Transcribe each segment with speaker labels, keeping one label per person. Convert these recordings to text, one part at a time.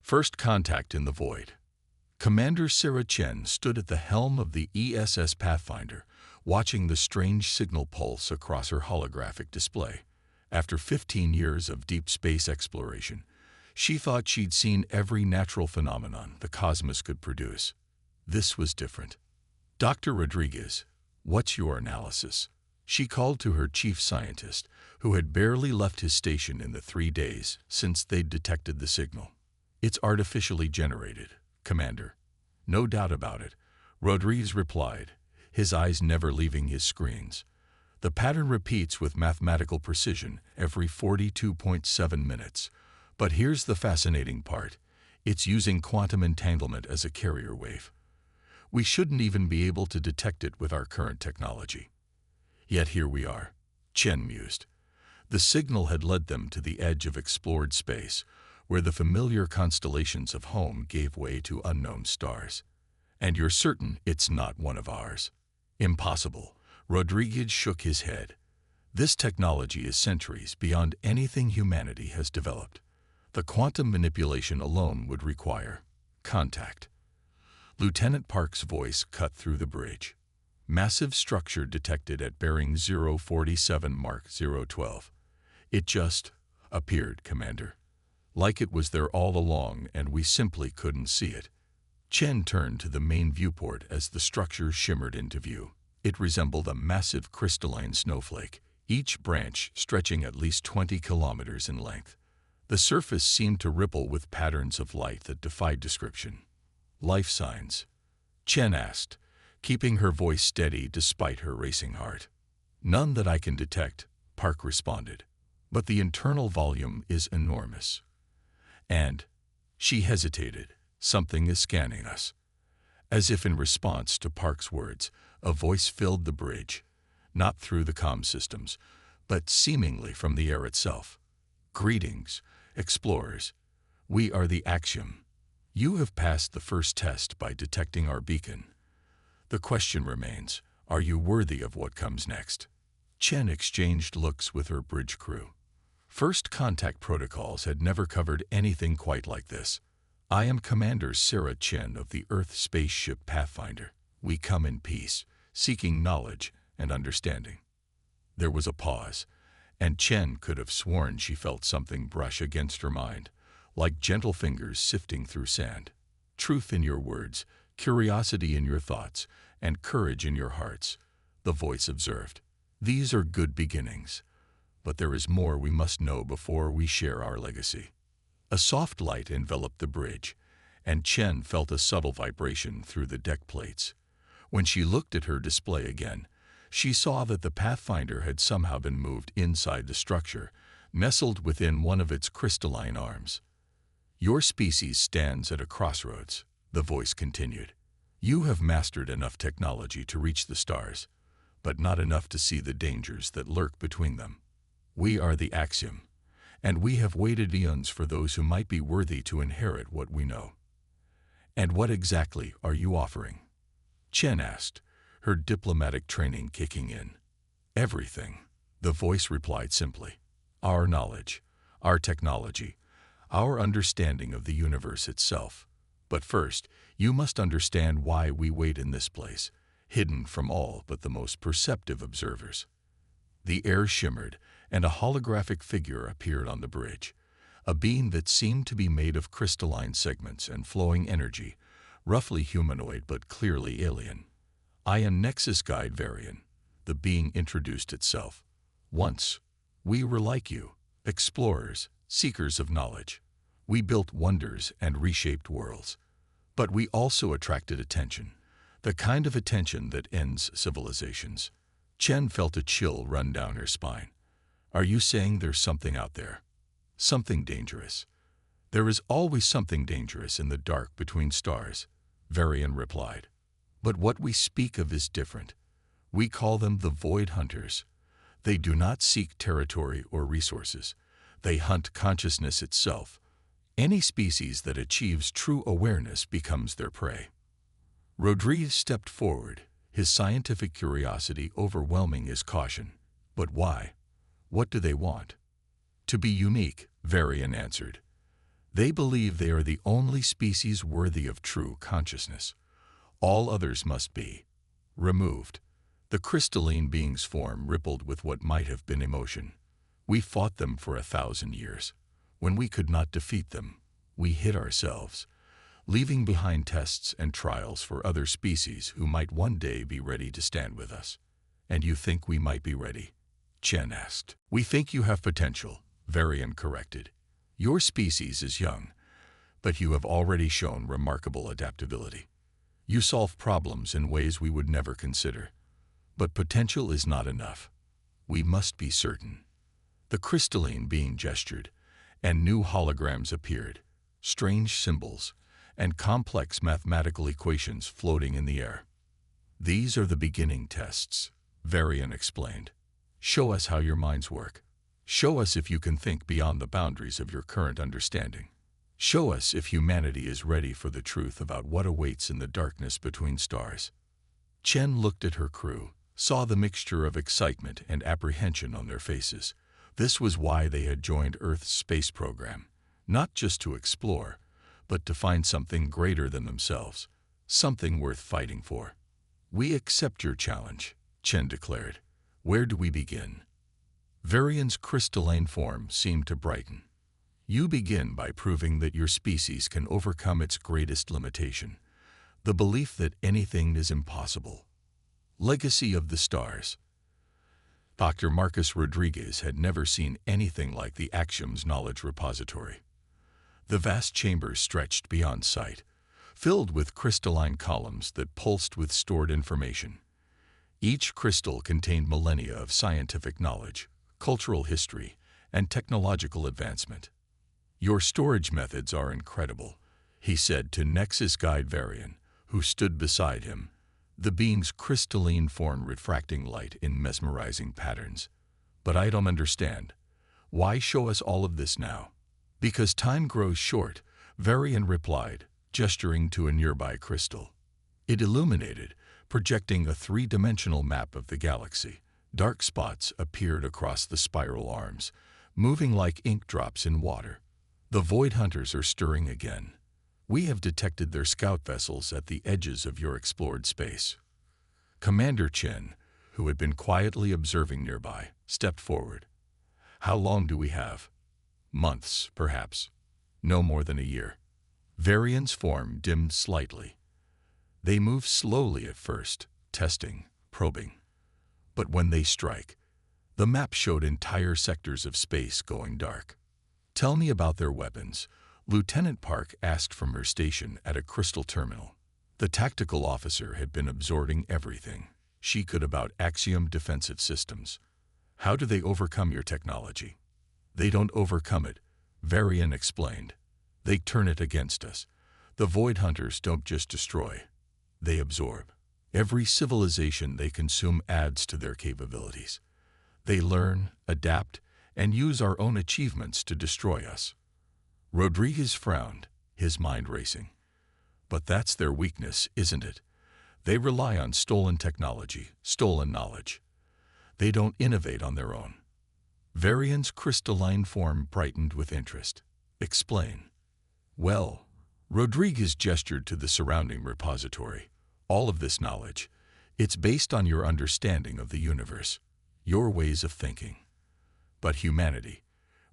Speaker 1: First contact in the void. Commander Sarah Chen stood at the helm of the ESS Pathfinder, watching the strange signal pulse across her holographic display. After 15 years of deep space exploration, she thought she'd seen every natural phenomenon the cosmos could produce. This was different. "Dr. Rodriguez, what's your analysis?" She called to her chief scientist, who had barely left his station in the 3 days since they'd detected the signal. "It's artificially generated, Commander." "No doubt about it," Rodriguez replied, his eyes never leaving his screens. "The pattern repeats with mathematical precision every 42.7 minutes. But here's the fascinating part. It's using quantum entanglement as a carrier wave. We shouldn't even be able to detect it with our current technology. Yet here we are," Chen mused. The signal had led them to the edge of explored space, where the familiar constellations of home gave way to unknown stars. "And you're certain it's not one of ours?" "Impossible," Rodriguez shook his head. "This technology is centuries beyond anything humanity has developed. The quantum manipulation alone would require contact." Lieutenant Park's voice cut through the bridge. "Massive structure detected at bearing 047 Mark 012. It just appeared, Commander. Like it was there all along and we simply couldn't see it." Chen turned to the main viewport as the structure shimmered into view. It resembled a massive crystalline snowflake, each branch stretching at least 20 kilometers in length. The surface seemed to ripple with patterns of light that defied description. "Life signs?" Chen asked, keeping her voice steady despite her racing heart. "None that I can detect," Park responded. "But the internal volume is enormous. And," she hesitated, "something is scanning us." As if in response to Park's words, a voice filled the bridge, not through the comm systems, but seemingly from the air itself. "Greetings, explorers. We are the Axiom. You have passed the first test by detecting our beacon. The question remains, are you worthy of what comes next?" Chen exchanged looks with her bridge crew. First contact protocols had never covered anything quite like this. "I am Commander Sarah Chen of the Earth spaceship Pathfinder. We come in peace, seeking knowledge and understanding." There was a pause, and Chen could have sworn she felt something brush against her mind, like gentle fingers sifting through sand. "Truth in your words, curiosity in your thoughts, and courage in your hearts," the voice observed. "These are good beginnings. But there is more we must know before we share our legacy." A soft light enveloped the bridge, and Chen felt a subtle vibration through the deck plates. When she looked at her display again, she saw that the Pathfinder had somehow been moved inside the structure, nestled within one of its crystalline arms. "Your species stands at a crossroads," the voice continued. "You have mastered enough technology to reach the stars, but not enough to see the dangers that lurk between them. We are the Axiom, and we have waited eons for those who might be worthy to inherit what we know." "And what exactly are you offering?" Chen asked, her diplomatic training kicking in. "Everything," the voice replied simply. "Our knowledge, our technology, our understanding of the universe itself. But first, you must understand why we wait in this place, hidden from all but the most perceptive observers." The air shimmered, and a holographic figure appeared on the bridge, a being that seemed to be made of crystalline segments and flowing energy, roughly humanoid but clearly alien. "I am Nexus Guide Varian," the being introduced itself. "Once, we were like you, explorers, seekers of knowledge. We built wonders and reshaped worlds. But we also attracted attention, the kind of attention that ends civilizations." Chen felt a chill run down her spine. "Are you saying there's something out there? Something dangerous?" "There is always something dangerous in the dark between stars," Varian replied. "But what we speak of is different. We call them the Void Hunters. They do not seek territory or resources. They hunt consciousness itself. Any species that achieves true awareness becomes their prey." Rodriguez stepped forward, his scientific curiosity overwhelming his caution. "But why? What do they want?" "To be unique," Varian answered. They believe they are the only species worthy of true consciousness. All others must be removed. The crystalline being's form rippled with what might have been emotion. We fought them for 1,000 years. When we could not defeat them, we hid ourselves, leaving behind tests and trials for other species who might one day be ready to stand with us. And you think we might be ready? Chen asked. We think you have potential, Varian corrected. Your species is young, but you have already shown remarkable adaptability. You solve problems in ways we would never consider. But potential is not enough. We must be certain. The crystalline being gestured, and new holograms appeared, strange symbols, and complex mathematical equations floating in the air. These are the beginning tests, Varian explained. Show us how your minds work. Show us if you can think beyond the boundaries of your current understanding. Show us if humanity is ready for the truth about what awaits in the darkness between stars. Chen looked at her crew, saw the mixture of excitement and apprehension on their faces. This was why they had joined Earth's space program, not just to explore, but to find something greater than themselves, something worth fighting for. We accept your challenge, Chen declared. Where do we begin? Varian's crystalline form seemed to brighten. You begin by proving that your species can overcome its greatest limitation, the belief that anything is impossible. Legacy of the stars. Dr. Marcus Rodriguez had never seen anything like the Axiom's knowledge repository. The vast chambers stretched beyond sight, filled with crystalline columns that pulsed with stored information. Each crystal contained millennia of scientific knowledge, cultural history, and technological advancement. Your storage methods are incredible, he said to Nexus Guide Varian, who stood beside him, the beam's crystalline form refracting light in mesmerizing patterns. But I don't understand. Why show us all of this now? Because time grows short, Varian replied, gesturing to a nearby crystal. It illuminated, projecting a three-dimensional map of the galaxy. Dark spots appeared across the spiral arms, moving like ink drops in water. The Void Hunters are stirring again. We have detected their scout vessels at the edges of your explored space. Commander Chen, who had been quietly observing nearby, stepped forward. How long do we have? Months, perhaps. No more than a year. Varian's form dimmed slightly. They move slowly at first, testing, probing. But when they strike, the map showed entire sectors of space going dark. Tell me about their weapons, Lieutenant Park asked from her station at a crystal terminal. The tactical officer had been absorbing everything she could about Axiom defensive systems. How do they overcome your technology? They don't overcome it, Varian explained. They turn it against us. The Void Hunters don't just destroy, they absorb. Every civilization they consume adds to their capabilities. They learn, adapt, and use our own achievements to destroy us. Rodriguez frowned, his mind racing. But that's their weakness, isn't it? They rely on stolen technology, stolen knowledge. They don't innovate on their own. Varian's crystalline form brightened with interest. Explain. Well, Rodriguez gestured to the surrounding repository. All of this knowledge, it's based on your understanding of the universe, your ways of thinking. But humanity,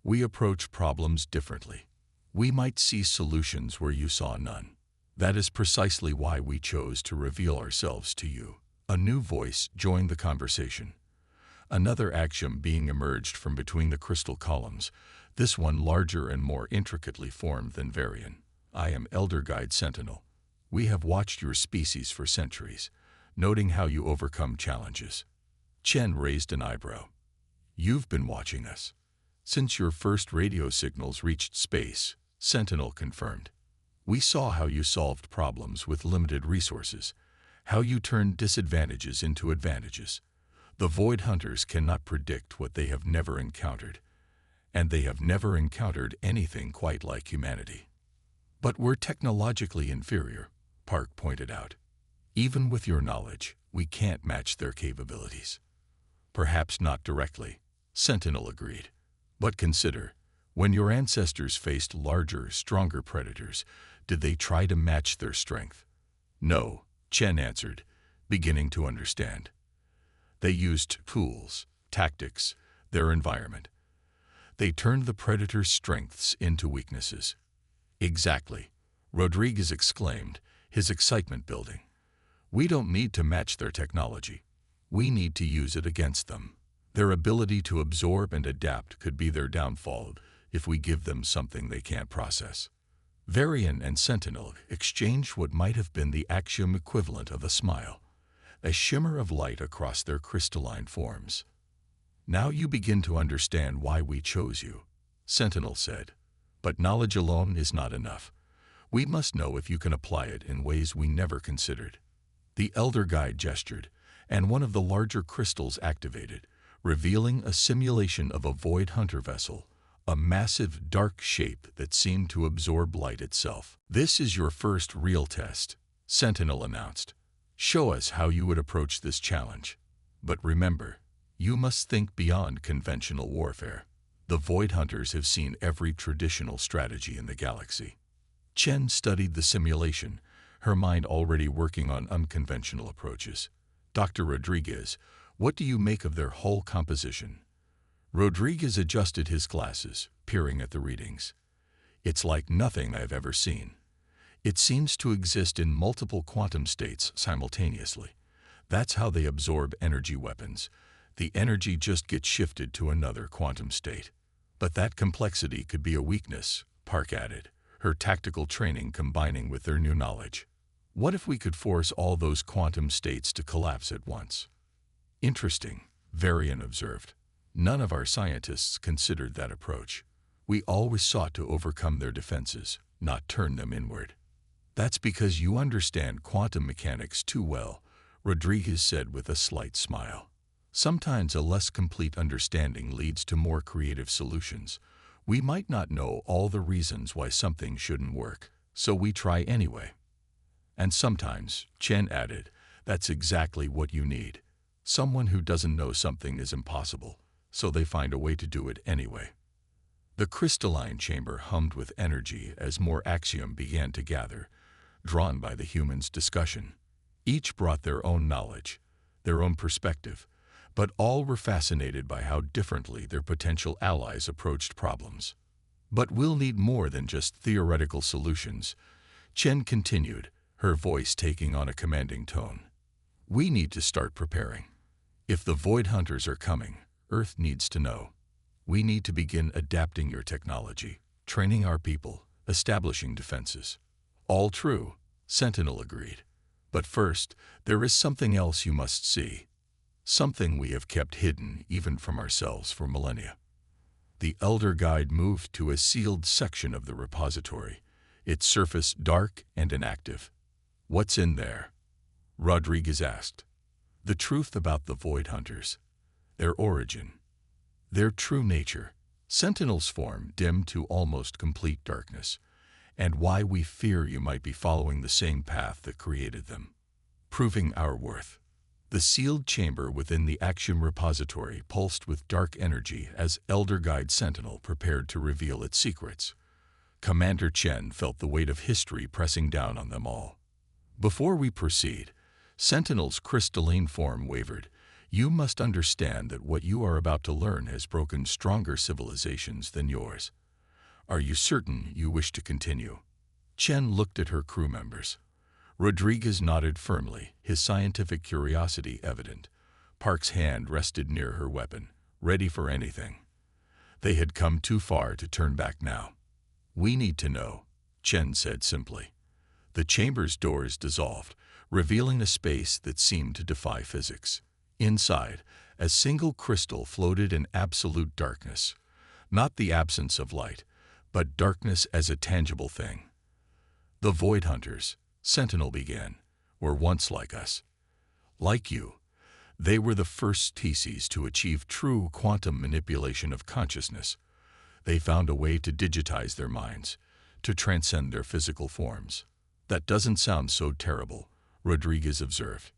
Speaker 1: we approach problems differently. We might see solutions where you saw none. That is precisely why we chose to reveal ourselves to you. A new voice joined the conversation. Another Axiom being emerged from between the crystal columns, this one larger and more intricately formed than Varian. I am Elder Guide Sentinel. We have watched your species for centuries, noting how you overcome challenges. Chen raised an eyebrow. You've been watching us. Since your first radio signals reached space, Sentinel confirmed. We saw how you solved problems with limited resources, how you turned disadvantages into advantages. The Void Hunters cannot predict what they have never encountered, and they have never encountered anything quite like humanity. But we're technologically inferior, Park pointed out. Even with your knowledge, we can't match their capabilities. Perhaps not directly, Sentinel agreed. But consider, When your ancestors faced larger, stronger predators, did they try to match their strength? No, Chen answered, beginning to understand. They used tools, tactics, their environment. They turned the predator's strengths into weaknesses. Exactly, Rodriguez exclaimed, his excitement building. We don't need to match their technology. We need to use it against them. Their ability to absorb and adapt could be their downfall if we give them something they can't process. Varian and Sentinel exchanged what might have been the axiom equivalent of a smile, a shimmer of light across their crystalline forms. Now you begin to understand why we chose you, Sentinel said. But knowledge alone is not enough. We must know if you can apply it in ways we never considered. The Elder Guide gestured, and one of the larger crystals activated, revealing a simulation of a Void Hunter vessel, a massive dark shape that seemed to absorb light itself. This is your first real test, Sentinel announced. Show us how you would approach this challenge. But remember, you must think beyond conventional warfare. The Void Hunters have seen every traditional strategy in the galaxy. Chen studied the simulation, her mind already working on unconventional approaches. Dr. Rodriguez, what do you make of their hull composition? Rodriguez adjusted his glasses, peering at the readings. It's like nothing I've ever seen. It seems to exist in multiple quantum states simultaneously. That's how they absorb energy weapons. The energy just gets shifted to another quantum state. But that complexity could be a weakness, Park added, her tactical training combining with their new knowledge. What if we could force all those quantum states to collapse at once? Interesting, Varian observed. None of our scientists considered that approach. We always sought to overcome their defenses, not turn them inward. That's because you understand quantum mechanics too well, Rodriguez said with a slight smile. Sometimes a less complete understanding leads to more creative solutions. We might not know all the reasons why something shouldn't work, so we try anyway. And sometimes, Chen added, that's exactly what you need. Someone who doesn't know something is impossible, so they find a way to do it anyway. The crystalline chamber hummed with energy as more axiom began to gather, drawn by the humans' discussion. Each brought their own knowledge, their own perspective, but all were fascinated by how differently their potential allies approached problems. But we'll need more than just theoretical solutions, Chen continued, her voice taking on a commanding tone. We need to start preparing. If the Void Hunters are coming, Earth needs to know. We need to begin adapting your technology, training our people, establishing defenses. All true, Sentinel agreed. But first, there is something else you must see. Something we have kept hidden even from ourselves for millennia. The Elder Guide moved to a sealed section of the repository, its surface dark and inactive. What's in there? Rodriguez asked. The truth about the Void Hunters. Their origin. Their true nature. Sentinel's form dimmed to almost complete darkness. And why we fear you might be following the same path that created them. Proving our worth. The sealed chamber within the Axiom repository pulsed with dark energy as Elder Guide Sentinel prepared to reveal its secrets. Commander Chen felt the weight of history pressing down on them all. Before we proceed, Sentinel's crystalline form wavered. You must understand that what you are about to learn has broken stronger civilizations than yours. Are you certain you wish to continue? Chen looked at her crew members. Rodriguez nodded firmly, his scientific curiosity evident. Park's hand rested near her weapon, ready for anything. They had come too far to turn back now. We need to know, Chen said simply. The chamber's doors dissolved, revealing a space that seemed to defy physics. Inside, a single crystal floated in absolute darkness. Not the absence of light, but darkness as a tangible thing. The Void Hunters, Sentinel began, were once like us. Like you, they were the first species to achieve true quantum manipulation of consciousness. They found a way to digitize their minds, to transcend their physical forms. That doesn't sound so terrible, Rodriguez observed.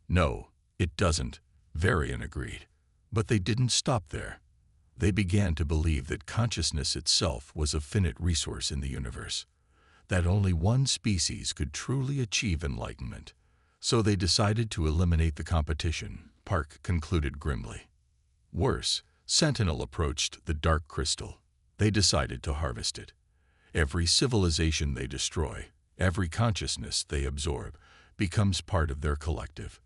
Speaker 1: No, it doesn't, Varian agreed. But they didn't stop there. They began to believe that consciousness itself was a finite resource in the universe, that only one species could truly achieve enlightenment. So they decided to eliminate the competition, Park concluded grimly. Worse, Sentinel approached the dark crystal. They decided to harvest it. Every civilization they destroy, every consciousness they absorb, becomes part of their collective.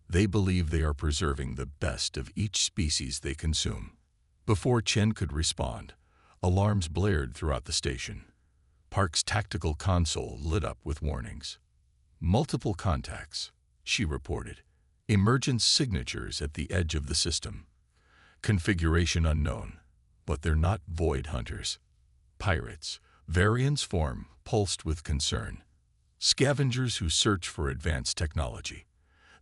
Speaker 1: They believe they are preserving the best of each species they consume. Before Chen could respond, alarms blared throughout the station. Park's tactical console lit up with warnings. Multiple contacts, she reported. Emergence signatures at the edge of the system. Configuration unknown, but they're not void hunters. Pirates, Varian's form pulsed with concern. Scavengers who search for advanced technology.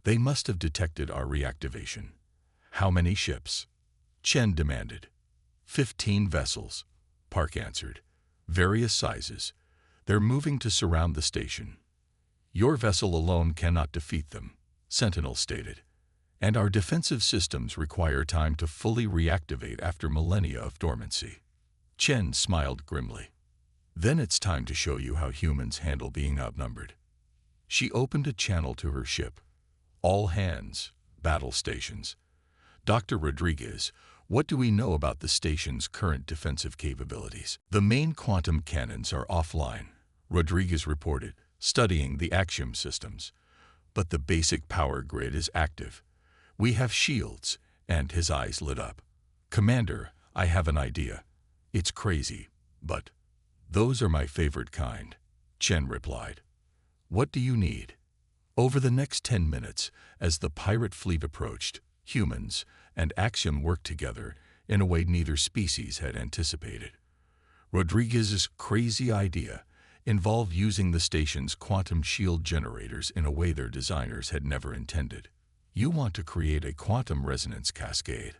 Speaker 1: They must have detected our reactivation. How many ships? Chen demanded. 15 vessels, Park answered. Various sizes. They're moving to surround the station. Your vessel alone cannot defeat them, Sentinel stated. And our defensive systems require time to fully reactivate after millennia of dormancy. Chen smiled grimly. Then it's time to show you how humans handle being outnumbered. She opened a channel to her ship. All hands, battle stations. Dr. Rodriguez, what do we know about the station's current defensive capabilities? The main quantum cannons are offline, Rodriguez reported, studying the Axiom systems. But the basic power grid is active. We have shields, and his eyes lit up. Commander, I have an idea. It's crazy, but those are my favorite kind, Chen replied. What do you need? Over the next 10 minutes, as the pirate fleet approached, humans and Axiom worked together in a way neither species had anticipated. Rodriguez's crazy idea involved using the station's quantum shield generators in a way their designers had never intended. You want to create a quantum resonance cascade,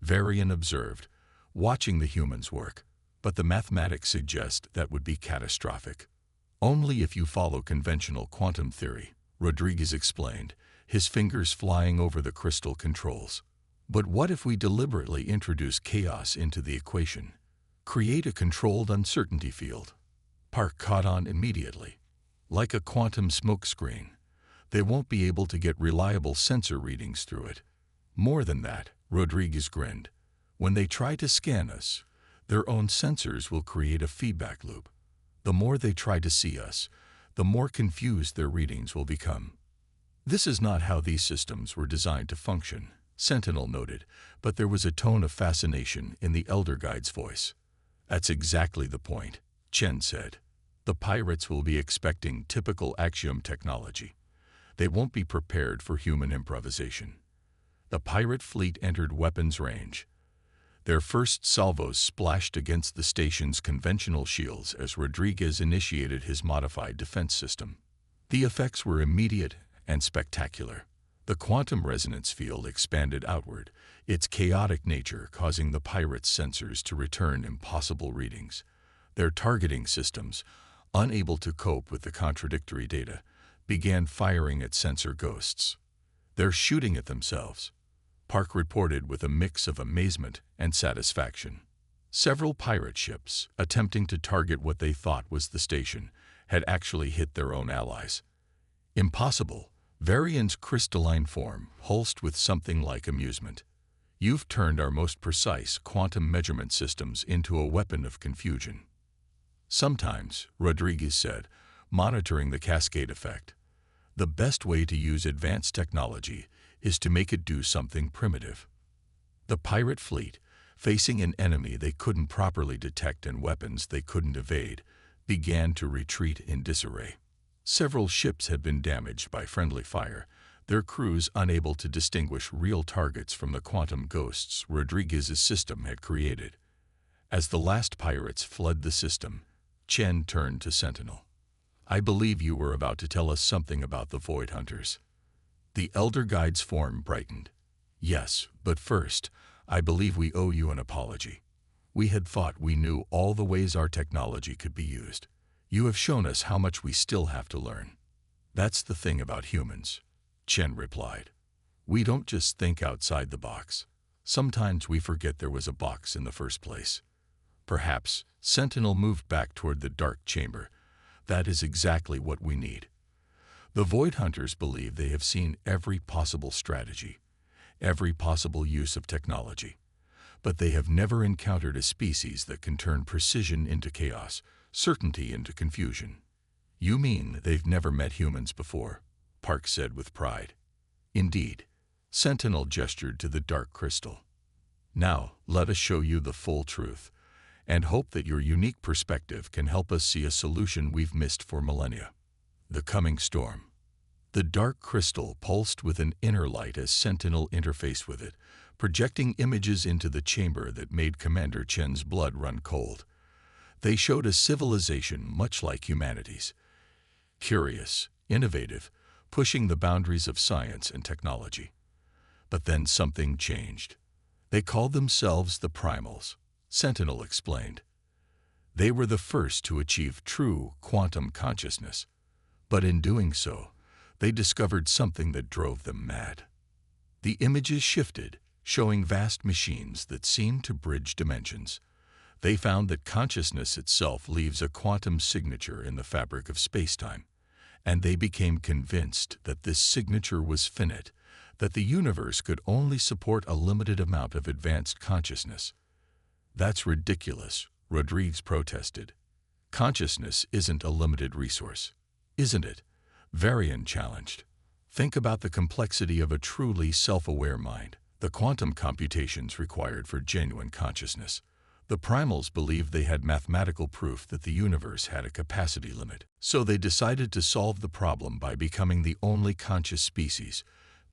Speaker 1: Varian observed, watching the humans work, but the mathematics suggest that would be catastrophic. Only if you follow conventional quantum theory, Rodriguez explained, his fingers flying over the crystal controls. But what if we deliberately introduce chaos into the equation? Create a controlled uncertainty field. Park caught on immediately. Like a quantum smokescreen. They won't be able to get reliable sensor readings through it. More than that, Rodriguez grinned. When they try to scan us, their own sensors will create a feedback loop. The more they try to see us, the more confused their readings will become. This is not how these systems were designed to function, Sentinel noted, but there was a tone of fascination in the Elder Guide's voice. That's exactly the point, Chen said. The pirates will be expecting typical Axiom technology. They won't be prepared for human improvisation. The pirate fleet entered weapons range. Their first salvos splashed against the station's conventional shields as Rodriguez initiated his modified defense system. The effects were immediate and spectacular. The quantum resonance field expanded outward, its chaotic nature causing the pirates' sensors to return impossible readings. Their targeting systems, unable to cope with the contradictory data, began firing at sensor ghosts. They're shooting at themselves, Park reported with a mix of amazement and satisfaction. Several pirate ships, attempting to target what they thought was the station, had actually hit their own allies. Impossible, Varian's crystalline form pulsed with something like amusement. You've turned our most precise quantum measurement systems into a weapon of confusion. Sometimes, Rodriguez said, monitoring the cascade effect, the best way to use advanced technology is to make it do something primitive. The pirate fleet, facing an enemy they couldn't properly detect and weapons they couldn't evade, began to retreat in disarray. Several ships had been damaged by friendly fire, their crews unable to distinguish real targets from the quantum ghosts Rodriguez's system had created. As the last pirates fled the system, Chen turned to Sentinel. I believe you were about to tell us something about the Void Hunters. The Elder Guide's form brightened. Yes, but first, I believe we owe you an apology. We had thought we knew all the ways our technology could be used. You have shown us how much we still have to learn. That's the thing about humans, Chen replied. We don't just think outside the box. Sometimes we forget there was a box in the first place. Perhaps Sentinel moved back toward the dark chamber. That is exactly what we need. The Void Hunters believe they have seen every possible strategy, every possible use of technology. But they have never encountered a species that can turn precision into chaos, certainty into confusion. You mean they've never met humans before? Park said with pride. Indeed. Sentinel gestured to the dark crystal. Now, let us show you the full truth, and hope that your unique perspective can help us see a solution we've missed for millennia. The coming storm. The dark crystal pulsed with an inner light as Sentinel interfaced with it, projecting images into the chamber that made Commander Chen's blood run cold. They showed a civilization much like humanity's. Curious, innovative, pushing the boundaries of science and technology. But then something changed. They called themselves the Primals, Sentinel explained. They were the first to achieve true quantum consciousness. But in doing so, they discovered something that drove them mad. The images shifted, showing vast machines that seemed to bridge dimensions. They found that consciousness itself leaves a quantum signature in the fabric of spacetime, and they became convinced that this signature was finite, that the universe could only support a limited amount of advanced consciousness. That's ridiculous, Rodriguez protested. Consciousness isn't a limited resource, isn't it? Varian challenged. Think about the complexity of a truly self-aware mind, the quantum computations required for genuine consciousness. The Primals believed they had mathematical proof that the universe had a capacity limit, so they decided to solve the problem by becoming the only conscious species,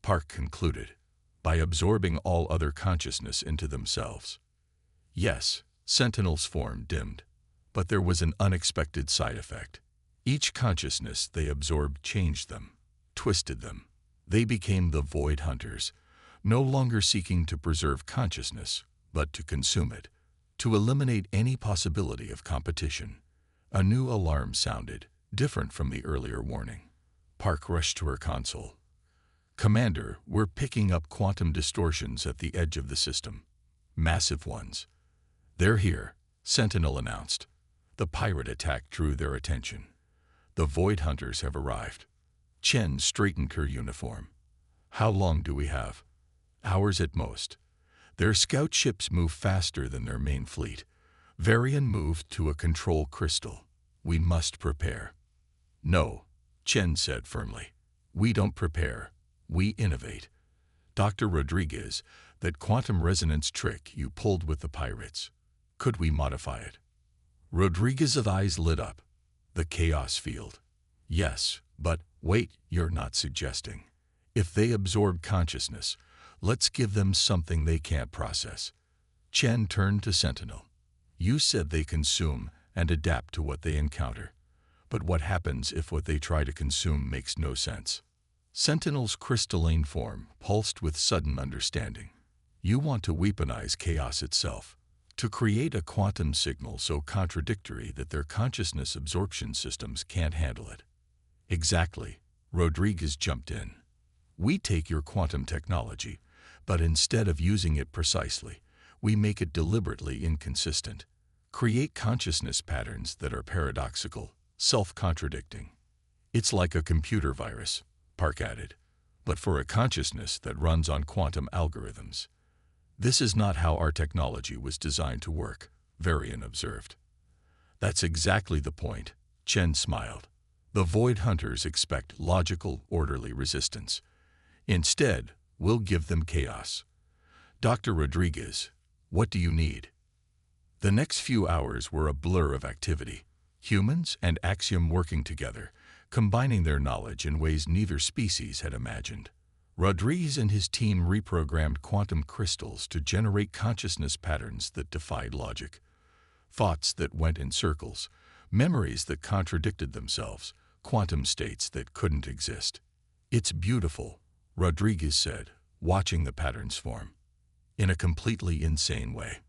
Speaker 1: Park concluded, by absorbing all other consciousness into themselves. Yes, Sentinel's form dimmed, but there was an unexpected side effect. Each consciousness they absorbed changed them, twisted them. They became the Void Hunters, no longer seeking to preserve consciousness, but to consume it, to eliminate any possibility of competition. A new alarm sounded, different from the earlier warning. Park rushed to her console. Commander, we're picking up quantum distortions at the edge of the system. Massive ones. They're here, Sentinel announced. The pirate attack drew their attention. The Void Hunters have arrived. Chen straightened her uniform. How long do we have? Hours at most. Their scout ships move faster than their main fleet. Varian moved to a control crystal. We must prepare. No, Chen said firmly. We don't prepare. We innovate. Dr. Rodriguez, that quantum resonance trick you pulled with the pirates, could we modify it? Rodriguez's eyes lit up. The chaos field. Yes, but wait, you're not suggesting. If they absorb consciousness, let's give them something they can't process. Chen turned to Sentinel. You said they consume and adapt to what they encounter. But what happens if what they try to consume makes no sense? Sentinel's crystalline form pulsed with sudden understanding. You want to weaponize chaos itself, to create a quantum signal so contradictory that their consciousness absorption systems can't handle it. Exactly, Rodriguez jumped in. We take your quantum technology, but instead of using it precisely, we make it deliberately inconsistent, create consciousness patterns that are paradoxical, self-contradicting. It's like a computer virus, Park added, but for a consciousness that runs on quantum algorithms. This is not how our technology was designed to work, Varian observed. That's exactly the point, Chen smiled. The Void Hunters expect logical, orderly resistance. Instead, we'll give them chaos. Dr. Rodriguez, what do you need? The next few hours were a blur of activity, humans and Axiom working together, combining their knowledge in ways neither species had imagined. Rodriguez and his team reprogrammed quantum crystals to generate consciousness patterns that defied logic. Thoughts that went in circles, memories that contradicted themselves, quantum states that couldn't exist. It's beautiful, Rodriguez said, watching the patterns form. In a completely insane way.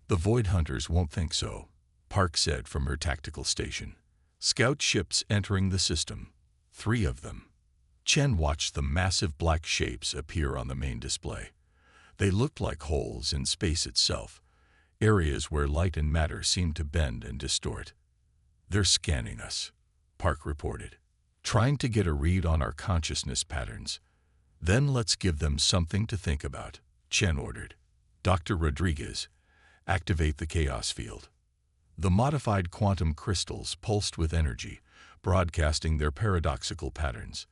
Speaker 1: The Void Hunters won't think so, Park said from her tactical station. Scout ships entering the system. 3 of them. Chen watched the massive black shapes appear on the main display. They looked like holes in space itself, areas where light and matter seemed to bend and distort. "They're scanning us," Park reported, "trying to get a read on our consciousness patterns. Then let's give them something to think about," Chen ordered. "Dr. Rodriguez, activate the chaos field." The modified quantum crystals pulsed with energy, broadcasting their paradoxical patterns.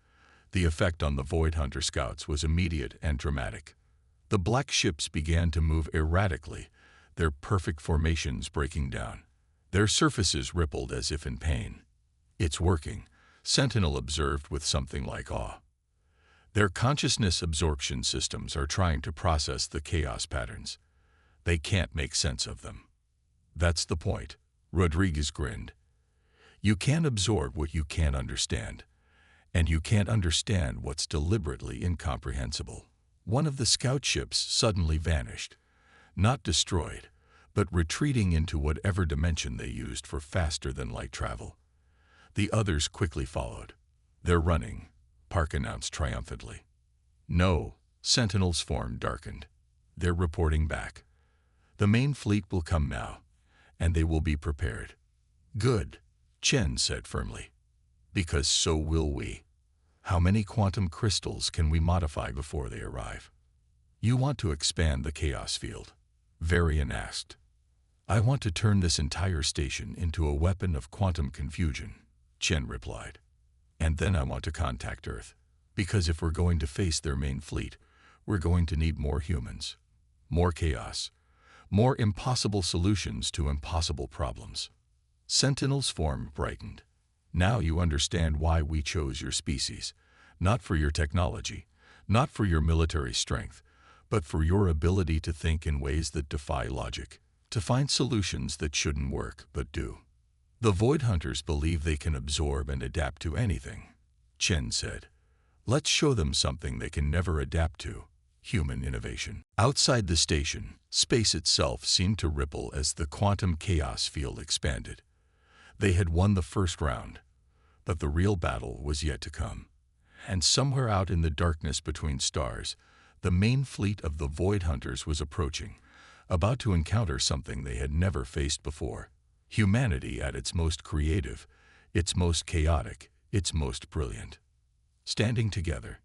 Speaker 1: The effect on the Void Hunter scouts was immediate and dramatic. The black ships began to move erratically, their perfect formations breaking down. Their surfaces rippled as if in pain. "It's working," Sentinel observed with something like awe. "Their consciousness absorption systems are trying to process the chaos patterns. They can't make sense of them." "That's the point," Rodriguez grinned. "You can't absorb what you can't understand, and you can't understand what's deliberately incomprehensible." One of the scout ships suddenly vanished, not destroyed, but retreating into whatever dimension they used for faster-than-light travel. The others quickly followed. "They're running," Park announced triumphantly. "No," Sentinel's form darkened. "They're reporting back. The main fleet will come now, and they will be prepared." "Good," Chen said firmly. "Because so will we. How many quantum crystals can we modify before they arrive?" "You want to expand the chaos field?" Varian asked. "I want to turn this entire station into a weapon of quantum confusion," Chen replied. "And then I want to contact Earth, because if we're going to face their main fleet, we're going to need more humans, more chaos, more impossible solutions to impossible problems." Sentinel's form brightened. "Now you understand why we chose your species, not for your technology, not for your military strength, but for your ability to think in ways that defy logic, to find solutions that shouldn't work but do." "The Void Hunters believe they can absorb and adapt to anything," Chen said. "Let's show them something they can never adapt to: human innovation." Outside the station, space itself seemed to ripple as the quantum chaos field expanded. They had won the first round, but the real battle was yet to come. And somewhere out in the darkness between stars, the main fleet of the Void Hunters was approaching, about to encounter something they had never faced before: humanity at its most creative, its most chaotic, its most brilliant. Standing together,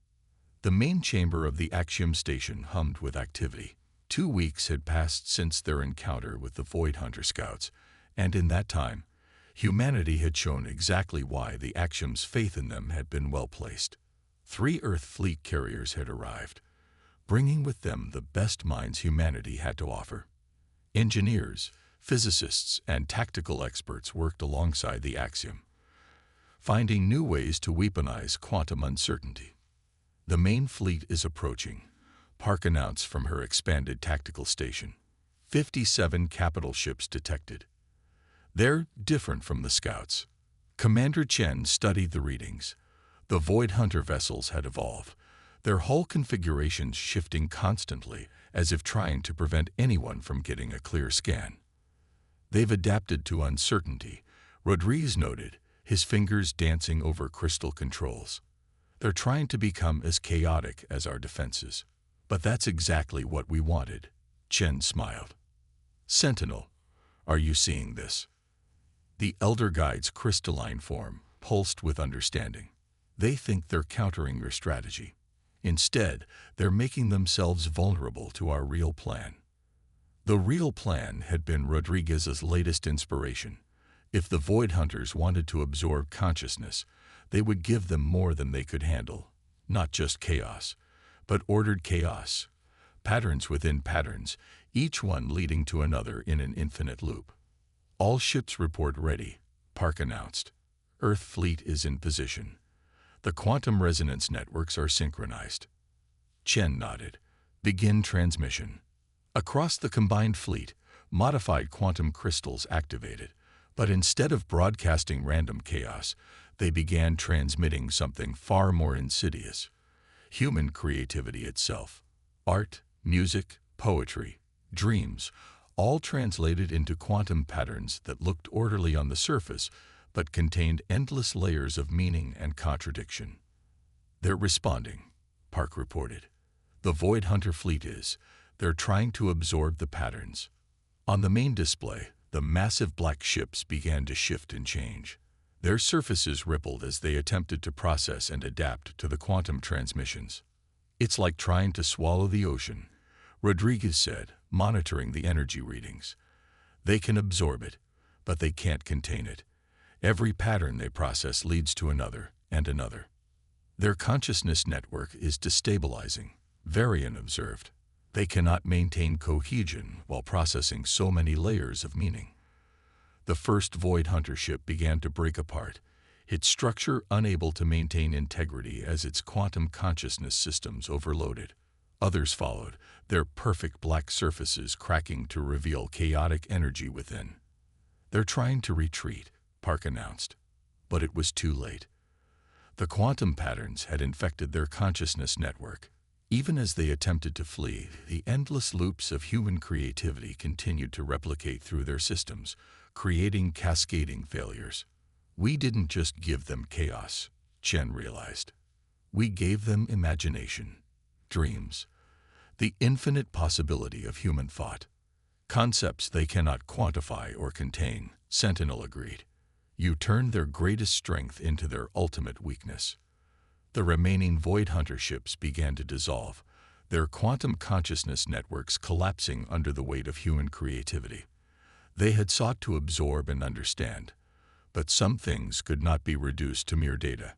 Speaker 1: the main chamber of the Axiom station hummed with activity. 2 weeks had passed since their encounter with the Void Hunter scouts, and in that time, humanity had shown exactly why the Axiom's faith in them had been well placed. 3 Earth fleet carriers had arrived, bringing with them the best minds humanity had to offer. Engineers, physicists, and tactical experts worked alongside the Axiom, finding new ways to weaponize quantum uncertainty. "The main fleet is approaching," Park announced from her expanded tactical station. 57 capital ships detected. "They're different from the scouts." Commander Chen studied the readings. The Void Hunter vessels had evolved, their hull configurations shifting constantly, as if trying to prevent anyone from getting a clear scan. "They've adapted to uncertainty," Rodriguez noted, his fingers dancing over crystal controls. "They're trying to become as chaotic as our defenses." "But that's exactly what we wanted," Chen smiled. "Sentinel, are you seeing this?" The Elder Guide's crystalline form pulsed with understanding. "They think they're countering your strategy. Instead, they're making themselves vulnerable to our real plan." The real plan had been Rodriguez's latest inspiration. If the Void Hunters wanted to absorb consciousness, they would give them more than they could handle. Not just chaos, but ordered chaos. Patterns within patterns, each one leading to another in an infinite loop. "All ships report ready," Park announced. "Earth fleet is in position. The quantum resonance networks are synchronized." Chen nodded. "Begin transmission." Across the combined fleet, modified quantum crystals activated, but instead of broadcasting random chaos, they began transmitting something far more insidious: human creativity itself. Art, music, poetry, dreams, all translated into quantum patterns that looked orderly on the surface, but contained endless layers of meaning and contradiction. "They're responding," Park reported. "The Void Hunter fleet is. They're trying to absorb the patterns. On the main display, the massive black ships began to shift and change. Their surfaces rippled as they attempted to process and adapt to the quantum transmissions. "It's like trying to swallow the ocean," Rodriguez said, monitoring the energy readings. "They can absorb it, but they can't contain it. Every pattern they process leads to another and another. Their consciousness network is destabilizing," Varian observed. "They cannot maintain cohesion while processing so many layers of meaning." The first Void Hunter ship began to break apart, its structure unable to maintain integrity as its quantum consciousness systems overloaded. Others followed, their perfect black surfaces cracking to reveal chaotic energy within. "They're trying to retreat," Park announced. But it was too late. The quantum patterns had infected their consciousness network. Even as they attempted to flee, the endless loops of human creativity continued to replicate through their systems, creating cascading failures. "We didn't just give them chaos," Chen realized. "We gave them imagination, dreams, the infinite possibility of human thought. Concepts they cannot quantify or contain," Sentinel agreed. "You turned their greatest strength into their ultimate weakness." The remaining Void Hunter ships began to dissolve, their quantum consciousness networks collapsing under the weight of human creativity. They had sought to absorb and understand, but some things could not be reduced to mere data.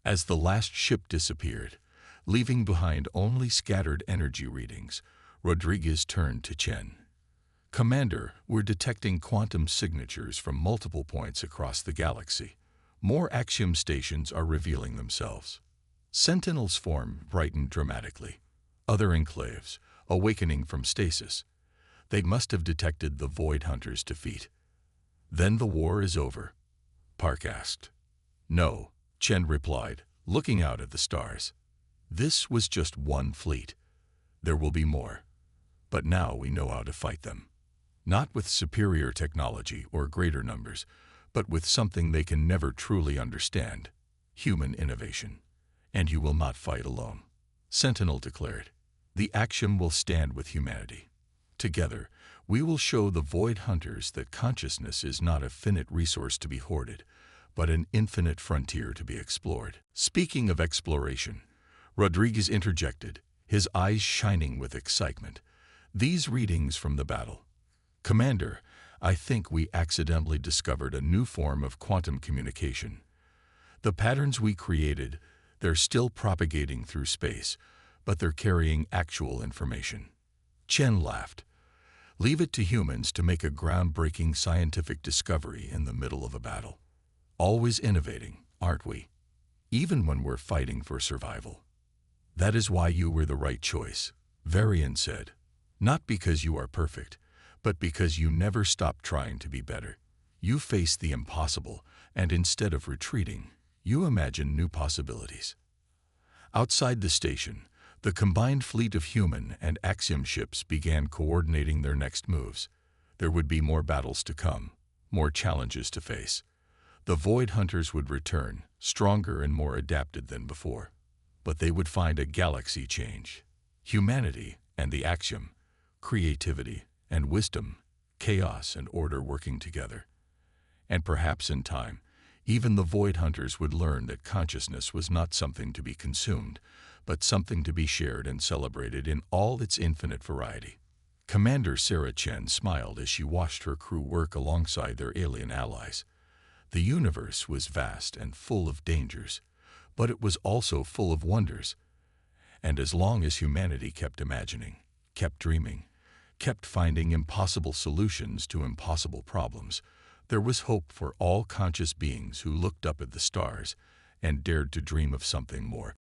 Speaker 1: As the last ship disappeared, leaving behind only scattered energy readings, Rodriguez turned to Chen. "Commander, we're detecting quantum signatures from multiple points across the galaxy. More Axiom stations are revealing themselves." Sentinel's form brightened dramatically. Other enclaves, awakening from stasis. They must have detected the Void Hunter's defeat. "Then the war is over?" Park asked. "No," Chen replied, looking out at the stars. "This was just one fleet. There will be more. But now we know how to fight them. Not with superior technology or greater numbers, but with something they can never truly understand: human innovation. And you will not fight alone," Sentinel declared. "The Axiom will stand with humanity. Together, we will show the Void Hunters that consciousness is not a finite resource to be hoarded, but an infinite frontier to be explored." Speaking of exploration, Rodriguez interjected, his eyes shining with excitement. "These readings from the battle. Commander, I think we accidentally discovered a new form of quantum communication. The patterns we created, they're still propagating through space, but they're carrying actual information." Chen laughed. "Leave it to humans to make a groundbreaking scientific discovery in the middle of a battle. Always innovating, aren't we? Even when we're fighting for survival." "That is why you were the right choice," Varian said. "Not because you are perfect, but because you never stop trying to be better. You face the impossible, and instead of retreating, you imagine new possibilities." Outside the station, the combined fleet of human and Axiom ships began coordinating their next moves. There would be more battles to come, more challenges to face. The Void Hunters would return, stronger and more adapted than before. But they would find a galaxy change. Humanity and the Axiom, creativity and wisdom, chaos and order working together. And perhaps in time, even the Void Hunters would learn that consciousness was not something to be consumed, but something to be shared and celebrated in all its infinite variety. Commander Sarah Chen smiled as she watched her crew work alongside their alien allies. The universe was vast and full of dangers, but it was also full of wonders. And as long as humanity kept imagining, kept dreaming, kept finding impossible solutions to impossible problems, there was hope for all conscious beings who looked up at the stars and dared to dream of something more.